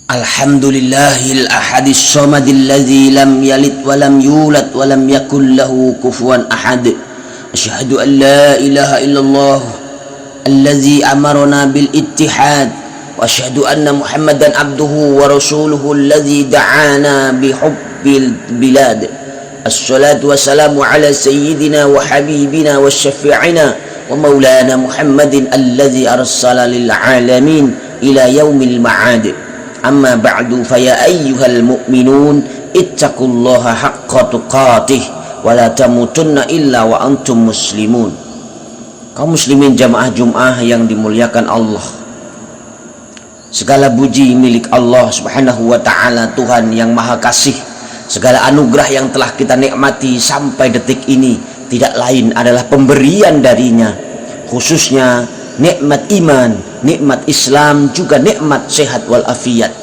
Alhamdulillahil ahadis samadil ladzi lam yalid wa lam yulad wa lam yakul lahu kufuwan ahad. Asyhadu an la ilaha illallah alladzi amarna bil ittihad wa asyhadu anna Muhammadan abduhu wa rasuluhu alladzi da'ana bi hubbil bilad. Assalatu wassalamu ala sayyidina wa habibina wa syafi'ina wa maulana Muhammadin alladzi arsala lil alamin ila yaumil ma'ad. Amma ba'du faya ayyuhal mu'minun ittaqullaha haqqa tuqatih wa la tamutunna illa wa antum muslimun. Kaum muslimin jamaah Jum'ah yang dimuliakan Allah, segala puji milik Allah subhanahu wa ta'ala, Tuhan yang maha kasih. Segala anugerah yang telah kita nikmati sampai detik ini tidak lain adalah pemberian darinya, khususnya nikmat iman, nikmat Islam, juga nikmat sehat walafiat.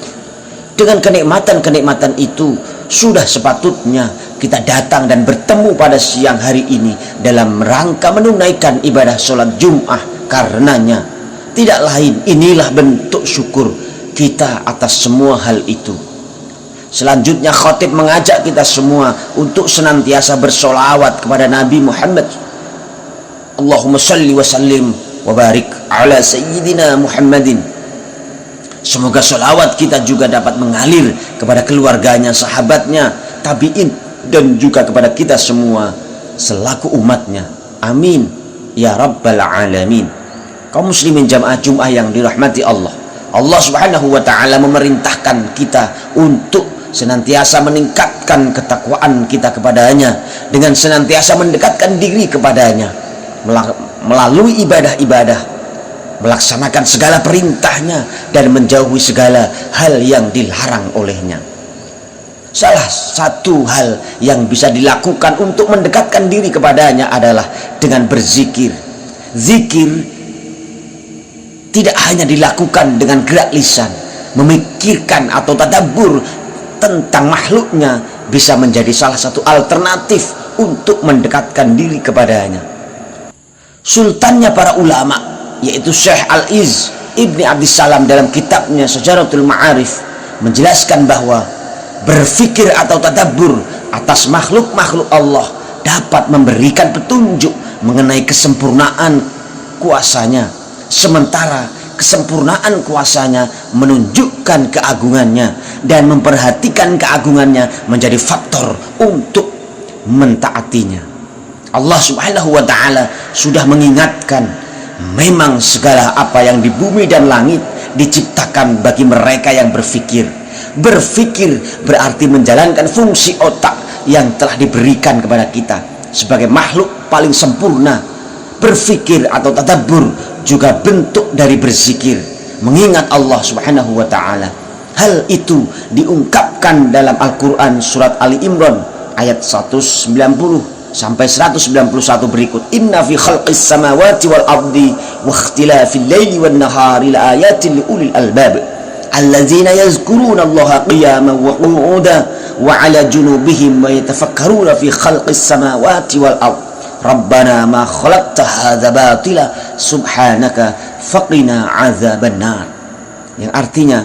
Dengan kenikmatan-kenikmatan itu sudah sepatutnya kita datang dan bertemu pada siang hari ini dalam rangka menunaikan ibadah sholat Jum'ah. Karenanya tidak lain, inilah bentuk syukur kita atas semua hal itu. Selanjutnya khatib mengajak kita semua untuk senantiasa bersolawat kepada Nabi Muhammad. Allahumma salli wa sallim wa barik ala sayyidina Muhammadin. Semoga solawat kita juga dapat mengalir kepada keluarganya, sahabatnya, tabi'in, dan juga kepada kita semua selaku umatnya. Amin ya rabbal alamin. Kaum muslimin jamaah Jum'ah yang dirahmati Allah, Allah subhanahu wa ta'ala memerintahkan kita untuk senantiasa meningkatkan ketakwaan kita kepadanya dengan senantiasa mendekatkan diri kepadanya melalui ibadah-ibadah, melaksanakan segala perintahnya dan menjauhi segala hal yang dilarang olehnya. Salah satu hal yang bisa dilakukan untuk mendekatkan diri kepadanya adalah dengan berzikir. Zikir tidak hanya dilakukan dengan gerak lisan, memikirkan atau tadabbur tentang makhluknya bisa menjadi salah satu alternatif untuk mendekatkan diri kepadanya. Sultannya para ulama, yaitu Syekh Al-Izz Ibni Abdissalam, dalam kitabnya Syajaratul Ma'arif menjelaskan bahwa berfikir atau tadabbur atas makhluk-makhluk Allah dapat memberikan petunjuk mengenai kesempurnaan kuasanya, sementara kesempurnaan kuasanya menunjukkan keagungannya, dan memperhatikan keagungannya menjadi faktor untuk mentaatinya. Allah subhanahu wa ta'ala sudah mengingatkan, memang segala apa yang di bumi dan langit diciptakan bagi mereka yang berfikir. Berfikir berarti menjalankan fungsi otak yang telah diberikan kepada kita sebagai makhluk paling sempurna. Berfikir atau tadabbur juga bentuk dari berzikir, mengingat Allah subhanahu wa ta'ala. Hal itu diungkapkan dalam Al-Quran surat Ali Imran ayat 190 sampai 191 berikut. Inna fi khalqis samawati wal ardi wa ikhtilafil laili wan nahari la ayatin li ulil albab alladzina yazkuruna Allaha qiyaman wa qu'udan wa 'ala junubihim wa yatafakkaruna fi khalqis samawati wal ardi rabbana ma khalaqta hadza batila subhanaka faqina 'adzabannar. Yang artinya,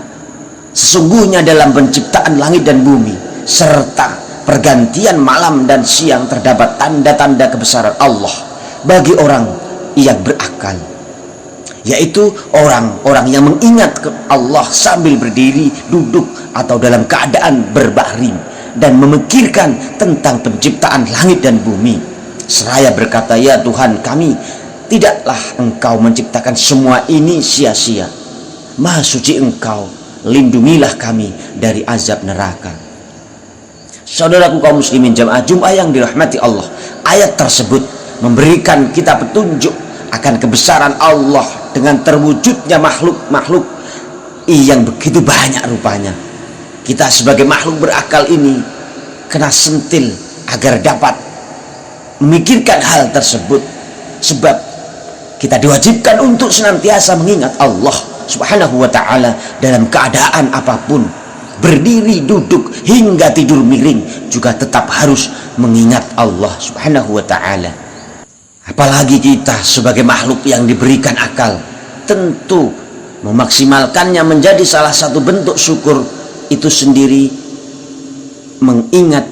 sesungguhnya dalam penciptaan langit dan bumi serta pergantian malam dan siang terdapat tanda-tanda kebesaran Allah bagi orang yang berakal, yaitu orang-orang yang mengingat Allah sambil berdiri, duduk, atau dalam keadaan berbaring dan memikirkan tentang penciptaan langit dan bumi, seraya berkata, ya Tuhan kami, tidaklah Engkau menciptakan semua ini sia-sia. Maha suci Engkau, lindungilah kami dari azab neraka. Saudaraku kaum muslimin jamaah Jum'ah yang dirahmati Allah, ayat tersebut memberikan kita petunjuk akan kebesaran Allah dengan terwujudnya makhluk-makhluk yang begitu banyak rupanya. Kita sebagai makhluk berakal ini kena sentil agar dapat memikirkan hal tersebut, sebab kita diwajibkan untuk senantiasa mengingat Allah subhanahu wa ta'ala dalam keadaan apapun. Berdiri, duduk, hingga tidur miring juga tetap harus mengingat Allah subhanahu wa ta'ala. Apalagi kita sebagai makhluk yang diberikan akal, tentu Memaksimalkannya menjadi salah satu bentuk syukur itu sendiri. Mengingat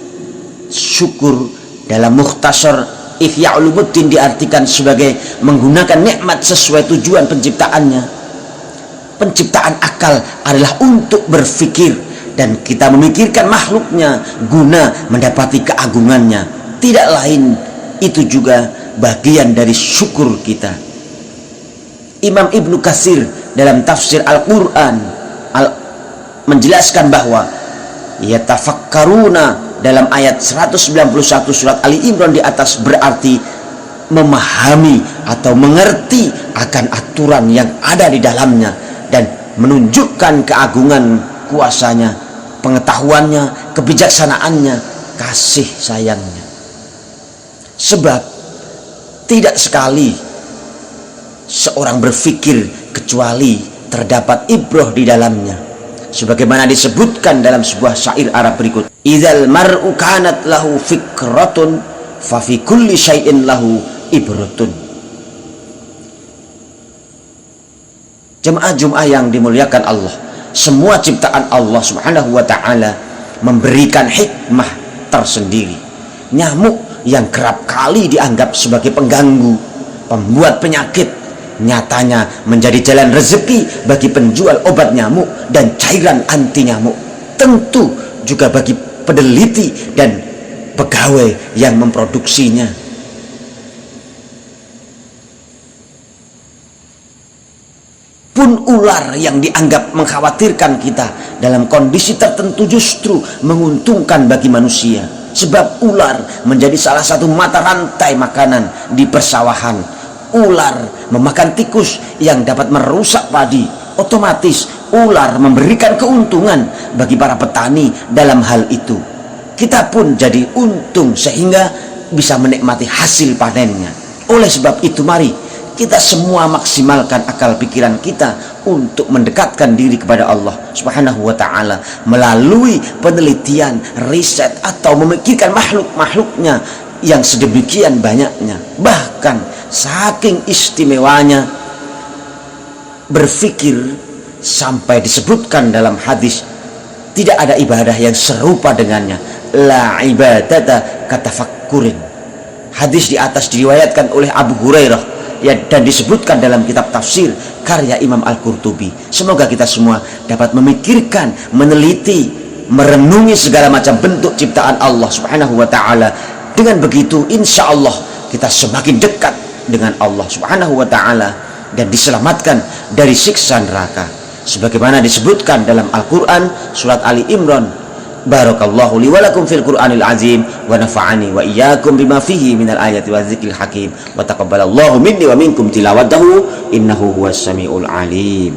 syukur dalam Mukhtasar Ihya Ulumuddin diartikan sebagai menggunakan nikmat sesuai tujuan penciptaannya. Penciptaan akal adalah untuk berpikir, dan kita memikirkan makhluknya guna mendapati keagungannya. Tidak lain, itu juga bagian dari syukur kita. Imam Ibnu Katsir dalam tafsir Al-Quran menjelaskan bahwa yatafakkaruna dalam ayat 191 surat Ali Imran di atas berarti memahami atau mengerti akan aturan yang ada di dalamnya dan menunjukkan keagungan kuasanya, pengetahuannya, kebijaksanaannya, kasih sayangnya. Sebab tidak sekali seorang berpikir kecuali terdapat ibrah di dalamnya, sebagaimana disebutkan dalam sebuah syair Arab berikut: idzal mar'u kanat lahu fikratun fa fi kulli syai'in lahu ibratun. Jemaah yang dimuliakan Allah, semua ciptaan Allah Subhanahu wa taala memberikan hikmah tersendiri. Nyamuk yang kerap kali dianggap sebagai pengganggu, pembuat penyakit, nyatanya menjadi jalan rezeki bagi penjual obat nyamuk dan cairan anti nyamuk. Tentu juga bagi peneliti dan pegawai yang memproduksinya. Pun ular yang dianggap mengkhawatirkan kita dalam kondisi tertentu justru menguntungkan bagi manusia, sebab ular menjadi salah satu mata rantai makanan di persawahan. Ular memakan tikus yang dapat merusak padi, otomatis ular memberikan keuntungan bagi para petani dalam hal itu. Kita pun jadi untung sehingga bisa menikmati hasil panennya. Oleh sebab itu, mari kita semua maksimalkan akal pikiran kita untuk mendekatkan diri kepada Allah Subhanahu wa ta'ala melalui penelitian, riset, atau memikirkan makhluk-makhluknya yang sedemikian banyaknya. Bahkan saking istimewanya berpikir sampai disebutkan dalam hadis, tidak ada ibadah yang serupa dengannya. La ibadata katafakkurin. Hadis di atas diriwayatkan oleh Abu Hurairah ya, dan disebutkan dalam kitab tafsir karya Imam Al-Qurtubi. Semoga kita semua dapat memikirkan, meneliti, merenungi segala macam bentuk ciptaan Allah Subhanahu wa ta'ala. Dengan begitu insya Allah kita semakin dekat dengan Allah Subhanahu wa ta'ala dan diselamatkan dari siksa neraka, sebagaimana disebutkan dalam Al-Quran surat Ali Imran. Barakallahu li wa lakum fil Qur'anil azim wa nafa'ani wa iyyakum bima fihi minal ayati wa dzikril hakim wa taqabbalallahu minni wa minkum tilawatahu innahu huwas samiul alim.